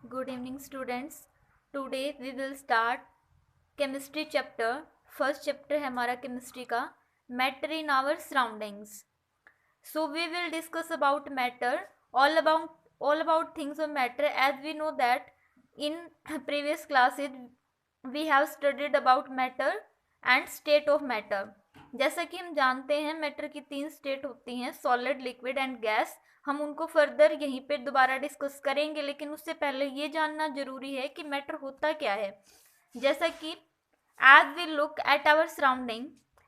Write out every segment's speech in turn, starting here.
Good evening, students. Today we will start chemistry chapter. First chapter है हमारा chemistry का matter in our surroundings. So we will discuss about matter, all about things of matter. As we know that in previous classes we have studied about matter and state of matter. जैसा कि हम जानते हैं matter की 3 state होती हैं, solid, liquid and gas. हम उनको फर्दर यहीं पे दोबारा डिस्कस करेंगे, लेकिन उससे पहले ये जानना जरूरी है कि मैटर होता क्या है. जैसा कि as we look at our surrounding,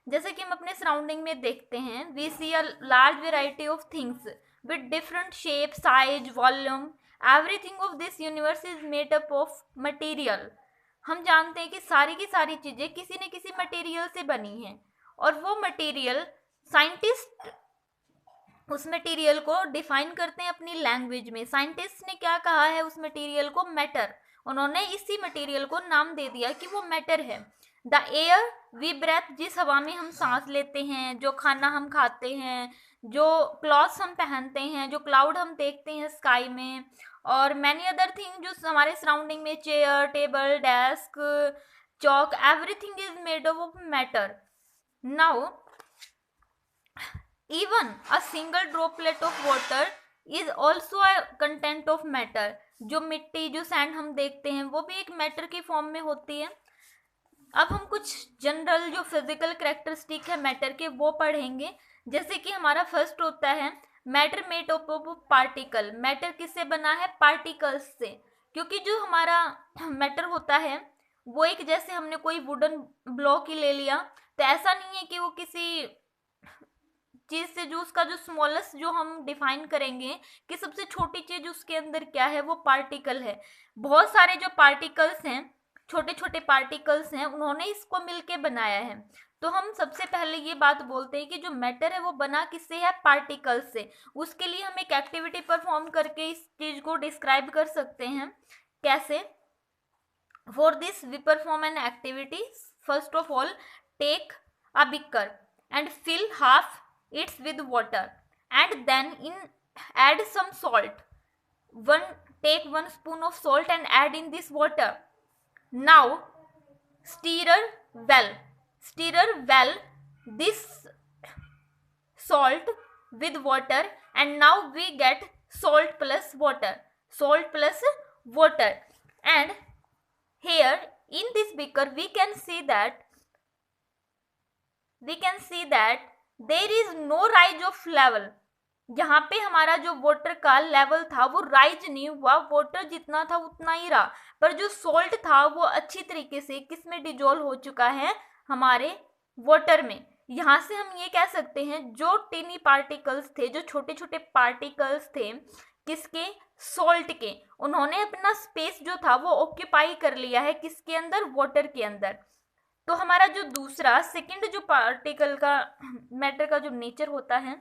जैसे कि हम अपने सराउंडिंग में देखते हैं, we see a large variety of things with different shape, size, volume. Everything of this universe is made up of material. हम जानते हैं कि सारी की सारी चीजें किसी न किसी मटेरियल से बनी हैं, और वो मटेरियल साइंटिस्ट उस मटेरियल को डिफाइन करते हैं अपनी लैंग्वेज में. साइंटिस्ट ने क्या कहा है उस मटेरियल को? मैटर. उन्होंने इसी मटेरियल को नाम दे दिया कि वो मैटर है. द एयर वी ब्रेथ, जिस हवा में हम सांस लेते हैं, जो खाना हम खाते हैं, जो क्लॉथ्स हम पहनते हैं, जो क्लाउड हम देखते हैं स्काई में, और मैनी अदर थिंग जो हमारे सराउंडिंग में, chair, table, desk, Chowk, everything is made of matter. Now even a single droplet of water is also a content of matter. जो मिट्टी, जो सैंड हम देखते हैं, वो भी एक मैटर की फॉर्म में होती है. अब हम कुछ जनरल जो फिजिकल कैरेक्टरिस्टिक है मैटर के वो पढ़ेंगे. जैसे कि हमारा फर्स्ट होता है matter made up of particle. Matter किससे बना है? पार्टिकल्स से. क्योंकि जो हमारा मैटर होता है वो एक, जैसे हमने कोई वुडन ब्लॉक ही ले लिया, तो ऐसा नहीं है कि वो किसी चीज से, जो उसका जो स्मॉलेस्ट जो हम डिफाइन करेंगे कि सबसे छोटी चीज उसके अंदर क्या है, वो पार्टिकल है. बहुत सारे जो पार्टिकल्स हैं, छोटे छोटे पार्टिकल्स हैं, उन्होंने इसको मिलके बनाया है. तो हम सबसे पहले ये बात बोलते हैं कि जो मैटर है वो बना किससे है? पार्टिकल्स से. उसके लिए हम एक एक्टिविटी परफॉर्म करके इस चीज को डिस्क्राइब कर सकते हैं. कैसे? For this we perform an activity. First of all, take a beaker and fill half its with water, and then add some salt. Take 1 spoon of salt and add in this water. Now stir well this salt with water, and now we get salt plus water. And here in this beaker we can see that there is no rise of level. यहाँ पे हमारा जो water का level था वो rise नहीं हुआ, water जितना था उतना ही रहा, पर जो सोल्ट था वो अच्छी तरीके से किसमें डिजोल्व हो चुका है? हमारे वाटर में. यहाँ से हम ये कह सकते हैं जो टिनी पार्टिकल्स थे, जो छोटे छोटे पार्टिकल्स थे, किसके? सोल्ट के, उन्होंने अपना स्पेस जो था वो ऑक्यूपाई कर लिया है किसके अंदर? वाटर के अंदर. तो हमारा जो दूसरा सेकंड जो पार्टिकल का मैटर का जो नेचर होता है,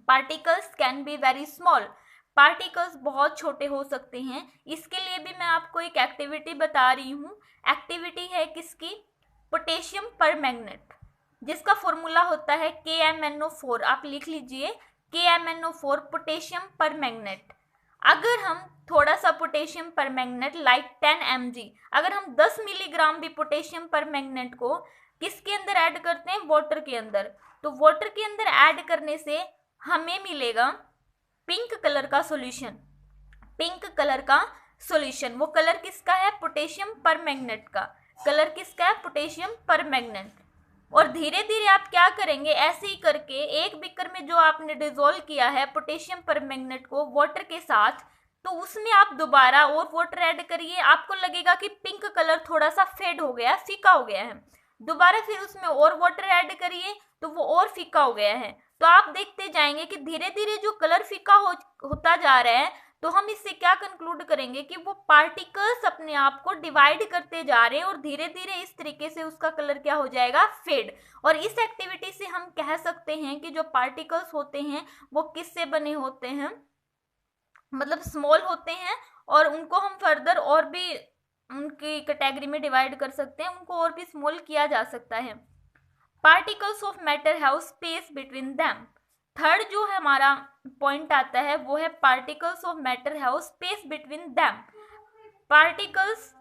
particles can be very small. Particles बहुत छोटे हो सकते हैं. इसके लिए भी मैं आपको एक एक्टिविटी बता रही हूँ. एक्टिविटी है किसकी? पोटेशियम परमैंगनेट, जिसका फॉर्मूला होता है KMnO4. आप लिख लीजिए KMnO4, पोटेशियम परमैंगनेट. अगर हम थोड़ा सा पोटेशियम परमैंगनेट लाइक 10 mg, अगर हम 10 मिलीग्राम भी पोटेशियम परमैंगनेट को किसके अंदर ऐड करते हैं? वाटर के अंदर. तो वाटर के अंदर ऐड करने से हमें मिलेगा पिंक कलर का सॉल्यूशन. पिंक कलर का सॉल्यूशन, वो कलर किसका है? पोटेशियम परमैंगनेट का. कलर किसका है? Potassium permanganate. और धीरे धीरे आप क्या करेंगे? ऐसे ही करके एक बीकर में जो आपने डिजोल्व किया है पोटेशियम परमैंगनेट को वाटर के साथ, तो उसमें आप दोबारा और वाटर ऐड करिए. आपको लगेगा कि पिंक कलर थोड़ा सा फेड हो गया, फीका हो गया है. दोबारा फिर उसमें और वाटर ऐड करिए तो वो और फीका हो गया है. तो आप देखते जाएंगे कि धीरे धीरे जो कलर फीका होता जा रहा है. तो हम इससे क्या कंक्लूड करेंगे कि वो पार्टिकल्स अपने आप को डिवाइड करते जा रहे हैं, और धीरे धीरे इस तरीके से उसका कलर क्या हो जाएगा? फेड. और इस एक्टिविटी से हम कह सकते हैं कि जो पार्टिकल्स होते हैं वो किससे बने होते हैं? मतलब स्मॉल होते हैं, और उनको हम फर्दर और भी उनकी कैटेगरी में डिवाइड कर सकते हैं, उनको और भी स्मॉल किया जा सकता है. Particles of matter have space between them. Third जो है हमारा पॉइंट आता है वो है particles of matter have space between them. Particles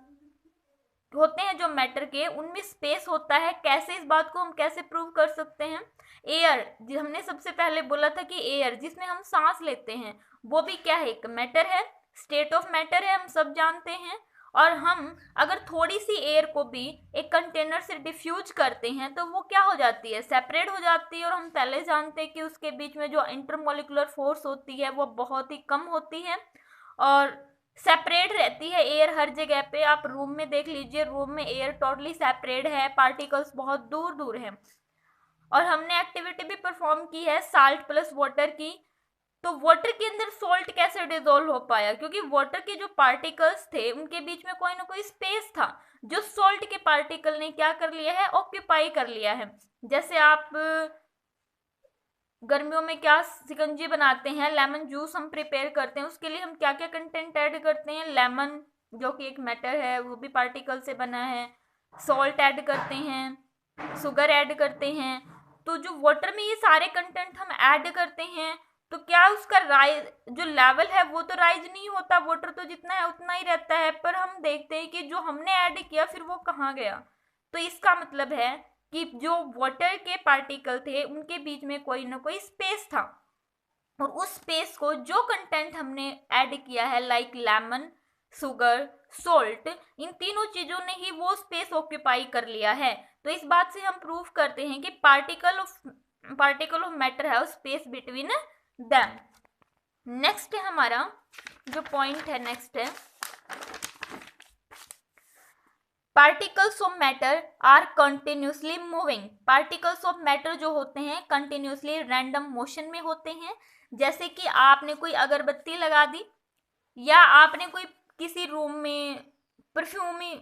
होते हैं जो मैटर के, उनमें स्पेस होता है। कैसे, इस बात को हम कैसे प्रूव कर सकते हैं? एयर, हमने सबसे पहले बोला था कि एयर जिसमें हम सांस लेते हैं वो भी क्या है, एक मैटर है, स्टेट ऑफ मैटर है, हम सब जानते हैं। और हम अगर थोड़ी सी एयर को भी एक कंटेनर से डिफ्यूज करते हैं तो वो क्या हो जाती है, सेपरेट हो जाती है। और हम पहले जानते हैं कि उसके बीच में जो इंटरमोलिकुलर फोर्स होती है वो बहुत ही कम होती है और सेपरेट रहती है एयर हर जगह पे। आप रूम में देख लीजिए, रूम में एयर टोटली सेपरेट है, पार्टिकल्स बहुत दूर दूर हैं। और हमने एक्टिविटी भी परफॉर्म की है साल्ट प्लस वाटर की। तो वाटर के अंदर सॉल्ट कैसे डिसॉल्व हो पाया? क्योंकि वाटर के जो पार्टिकल्स थे उनके बीच में कोई ना कोई स्पेस था जो सॉल्ट के पार्टिकल ने क्या कर लिया है, ऑक्यूपाई कर लिया है। जैसे आप गर्मियों में क्या शिकंजी बनाते हैं, लेमन जूस हम प्रिपेयर करते हैं, उसके लिए हम क्या क्या कंटेंट ऐड करते हैं? लेमन जो कि एक मैटर है वो भी पार्टिकल से बना है, सॉल्ट ऐड करते हैं, शुगर ऐड करते हैं। तो जो वाटर में ये सारे कंटेंट हम ऐड करते हैं तो क्या उसका राइज जो लेवल है वो तो राइज नहीं होता, वाटर तो जितना है उतना ही रहता है। पर हम देखते हैं कि जो हमने ऐड किया फिर वो कहाँ गया। तो इसका मतलब है कि जो वाटर के पार्टिकल थे उनके बीच में कोई ना कोई स्पेस था और उस स्पेस को जो कंटेंट हमने ऐड किया है लाइक लेमन, शुगर, सॉल्ट, इन तीनों चीजों ने ही वो स्पेस ऑक्यूपाई कर लिया है। तो इस बात से हम प्रूव करते हैं कि particle of matter have space between them. Next है हमारा जो पॉइंट है, नेक्स्ट है particles of matter are continuously moving. Particles of matter जो होते हैं कंटिन्यूसली रैंडम मोशन में होते हैं। जैसे कि आपने कोई अगरबत्ती लगा दी या आपने कोई किसी रूम में परफ्यूम ही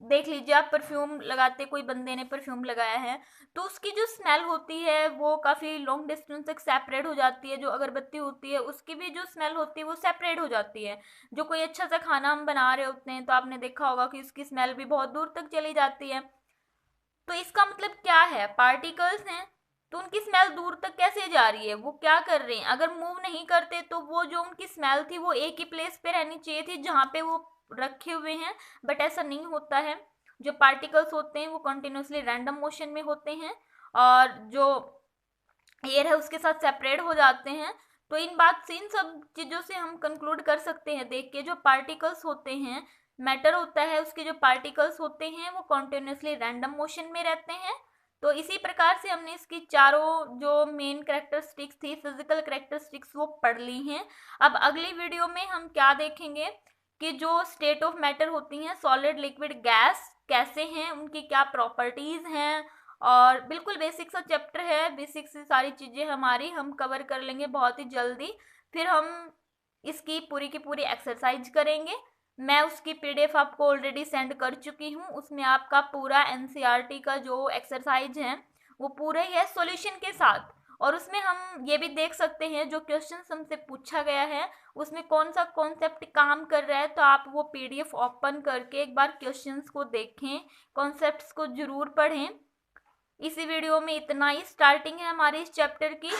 देख लीजिए, आप परफ्यूम लगाते, कोई बंदे ने परफ्यूम लगाया है तो उसकी जो स्मेल होती है वो काफ़ी लॉन्ग डिस्टेंस तक सेपरेट हो जाती है। जो अगरबत्ती होती है उसकी भी जो स्मेल होती है वो सेपरेट हो जाती है। जो कोई अच्छा सा खाना हम बना रहे होते हैं तो आपने देखा होगा कि उसकी स्मेल भी बहुत दूर तक चली जाती है। तो इसका मतलब क्या है, पार्टिकल्स हैं तो उनकी स्मेल दूर तक कैसे जा रही है, वो क्या कर रहे हैं? अगर मूव नहीं करते तो वो जो उनकी स्मेल थी वो एक ही प्लेस पे रहनी चाहिए थी जहाँ पे वो रखे हुए हैं, बट ऐसा नहीं होता है। जो पार्टिकल्स होते हैं वो कंटिन्यूसली रैंडम मोशन में होते हैं और जो एयर है उसके साथ सेपरेट हो जाते हैं। तो इन सब चीज़ों से हम कंक्लूड कर सकते हैं देख के, जो पार्टिकल्स होते हैं, मैटर होता है, उसके जो पार्टिकल्स होते हैं वो कॉन्टिन्यूसली रैंडम मोशन में रहते हैं। तो इसी प्रकार से हमने इसकी चारों जो मेन कैरेक्टरिस्टिक्स थी, फिजिकल कैरेक्टरिस्टिक्स, वो पढ़ ली हैं। अब अगली वीडियो में हम क्या देखेंगे कि जो स्टेट ऑफ मैटर होती हैं, सॉलिड, लिक्विड, गैस, कैसे हैं, उनकी क्या प्रॉपर्टीज़ हैं। और बिल्कुल बेसिक सा चैप्टर है, बेसिक से सारी चीज़ें हमारी हम कवर कर लेंगे बहुत ही जल्दी। फिर हम इसकी पूरी की पूरी एक्सरसाइज करेंगे। मैं उसकी पीडीएफ आपको ऑलरेडी सेंड कर चुकी हूँ। उसमें आपका पूरा एनसीईआरटी का जो एक्सरसाइज है वो पूरा ही है सॉल्यूशन के साथ। और उसमें हम ये भी देख सकते हैं जो क्वेश्चन हमसे पूछा गया है उसमें कौन सा कॉन्सेप्ट काम कर रहा है। तो आप वो पीडीएफ ओपन करके एक बार क्वेश्चंस को देखें, कॉन्सेप्ट्स को जरूर पढ़ें। इसी वीडियो में इतना ही। स्टार्टिंग है हमारे इस चैप्टर की।